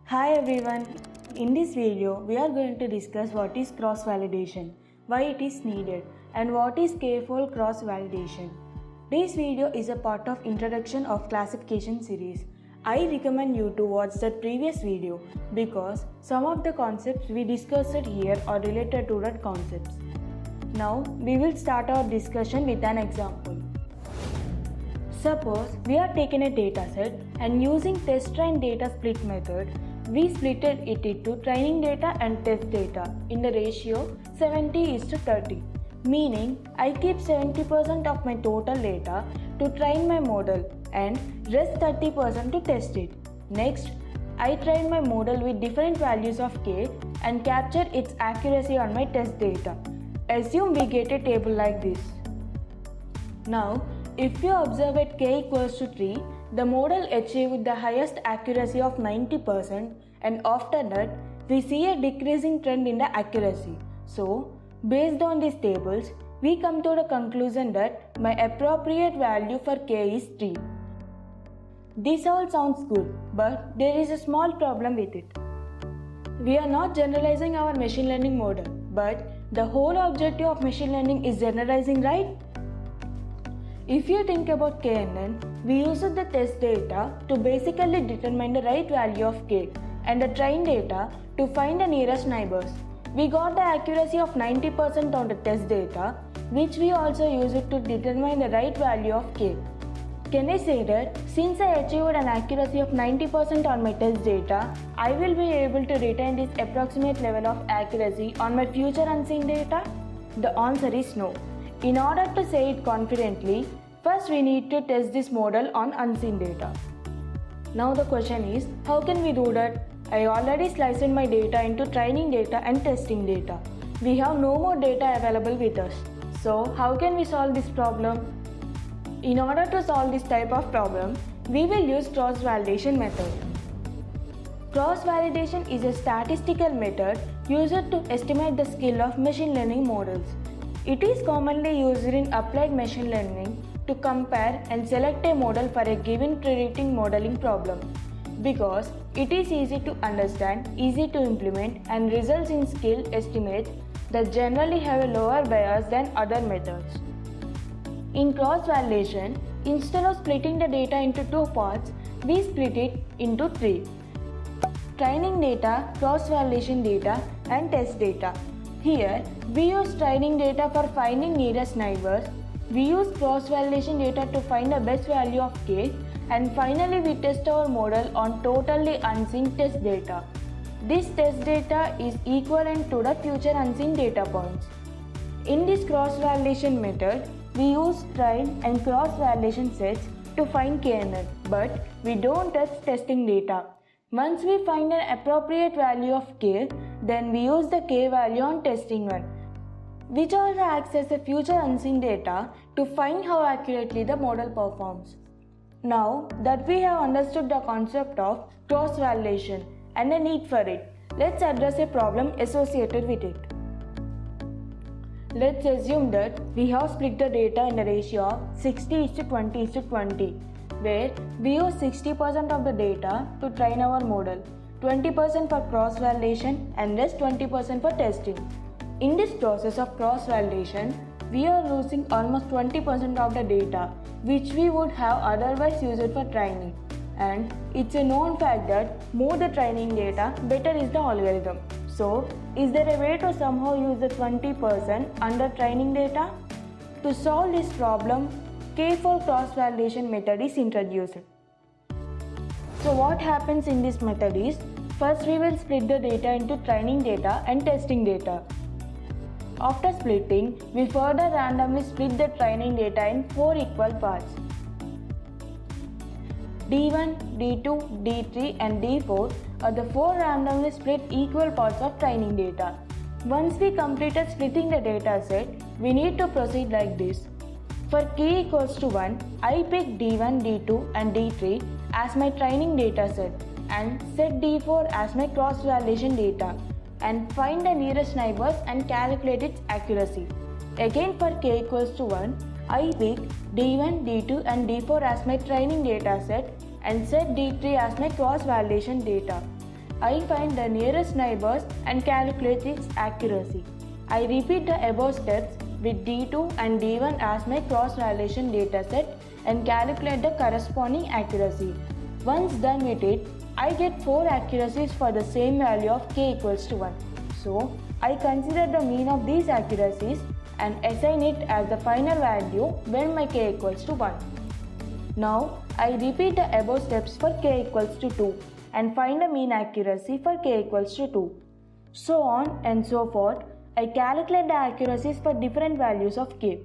Hi everyone, in this video we are going to discuss what is cross-validation, why it is needed and what is k-fold cross-validation. This video is a part of introduction of classification series. I recommend you to watch that previous video because some of the concepts we discussed here are related to that concepts. Now we will start our discussion with an example. Suppose we are taking a dataset and using test train data split method, we splitted it into training data and test data in the ratio 70:30, meaning I keep 70% of my total data to train my model and rest 30% to test it. Next, I train my model with different values of k and capture its accuracy on my test data. Assume we get a table like this. Now, if you observe at k equals to 3, the model achieved the highest accuracy of 90% and after that, we see a decreasing trend in the accuracy. So, based on these tables, we come to the conclusion that my appropriate value for k is 3. This all sounds good, but there is a small problem with it. We are not generalizing our machine learning model, but the whole objective of machine learning is generalizing, right? If you think about KNN, we use the test data to basically determine the right value of k and the train data to find the nearest neighbors. We got the accuracy of 90% on the test data, which we also use it to determine the right value of k. Can I say that since I achieved an accuracy of 90% on my test data, I will be able to retain this approximate level of accuracy on my future unseen data? The answer is no. In order to say it confidently, first we need to test this model on unseen data. Now the question is, how can we do that? I already sliced my data into training data and testing data. We have no more data available with us. So how can we solve this problem? In order to solve this type of problem, we will use cross-validation method. Cross-validation is a statistical method used to estimate the skill of machine learning models. It is commonly used in applied machine learning to compare and select a model for a given predicting modeling problem because it is easy to understand, easy to implement and results in skill estimates that generally have a lower bias than other methods. In cross-validation, instead of splitting the data into two parts, we split it into three: training data, cross-validation data and test data. Here, we use training data for finding nearest neighbors, we use cross-validation data to find the best value of k, and finally we test our model on totally unseen test data. This test data is equivalent to the future unseen data points. In this cross-validation method, we use train and cross-validation sets to find KNN, but we don't touch testing data. Once we find an appropriate value of k, then we use the k value on testing one, which also acts as a future unseen data to find how accurately the model performs. Now that we have understood the concept of cross-validation and the need for it, let's address a problem associated with it. Let's assume that we have split the data in the ratio of 60:20:20, where we use 60% of the data to train our model, 20% for cross-validation and rest 20% for testing. In this process of cross-validation, we are losing almost 20% of the data which we would have otherwise used for training. And it's a known fact that more the training data, better is the algorithm. So, is there a way to somehow use the 20% under training data? To solve this problem, k-fold cross-validation method is introduced. So what happens in this method is, first we will split the data into training data and testing data. After splitting, we further randomly split the training data in 4 equal parts. D1, D2, D3 and D4 are the 4 randomly split equal parts of training data. Once we completed splitting the dataset, we need to proceed like this. For k equals to 1, I pick D1, D2 and D3 as my training dataset and set D4 as my cross-validation data and find the nearest neighbors and calculate its accuracy. Again for k equals to 1, I pick D1, D2 and D4 as my training dataset and set D3 as my cross-validation data. I find the nearest neighbors and calculate its accuracy. I repeat the above steps with D2 and D1 as my cross-validation dataset and calculate the corresponding accuracy. Once done with it, I get 4 accuracies for the same value of k equals to 1. So, I consider the mean of these accuracies and assign it as the final value when my k equals to 1. Now, I repeat the above steps for k equals to 2 and find the mean accuracy for k equals to 2. So on and so forth, I calculate the accuracies for different values of k.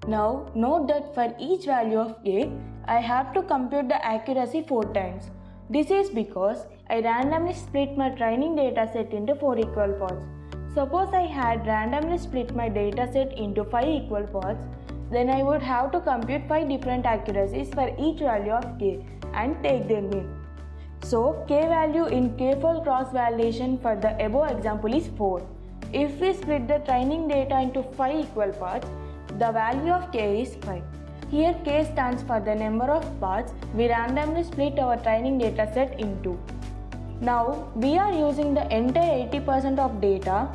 Now, note that for each value of k, I have to compute the accuracy 4 times. This is because I randomly split my training dataset into 4 equal parts. Suppose I had randomly split my dataset into 5 equal parts, then I would have to compute 5 different accuracies for each value of k and take their mean. So, k value in k-fold cross-validation for the above example is 4. If we split the training data into 5 equal parts, the value of k is 5. Here k stands for the number of parts we randomly split our training dataset into. Now, we are using the entire 80% of data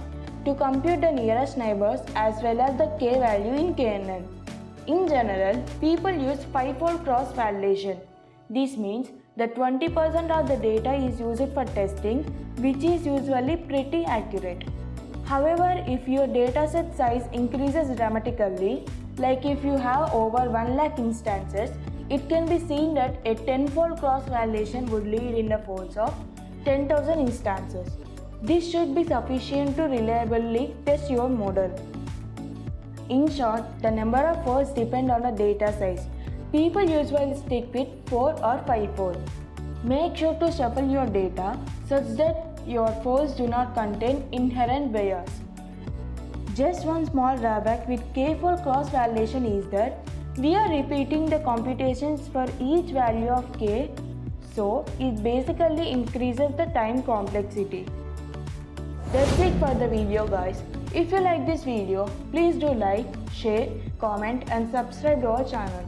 to compute the nearest neighbors as well as the k value in KNN. In general, people use 5-fold cross-validation. This means that 20% of the data is used for testing, which is usually pretty accurate. However, if your dataset size increases dramatically, like if you have over 1 lakh instances, it can be seen that a 10-fold cross-validation would lead in the folds of 10,000 instances. This should be sufficient to reliably test your model. In short, the number of folds depend on the data size. People usually stick with 4 or 5 folds. Make sure to shuffle your data such that your folds do not contain inherent bias. Just one small drawback with k-fold cross-validation is that we are repeating the computations for each value of k, so it basically increases the time complexity. That's it for the video, guys. If you like this video, please do like, share, comment and subscribe to our channel.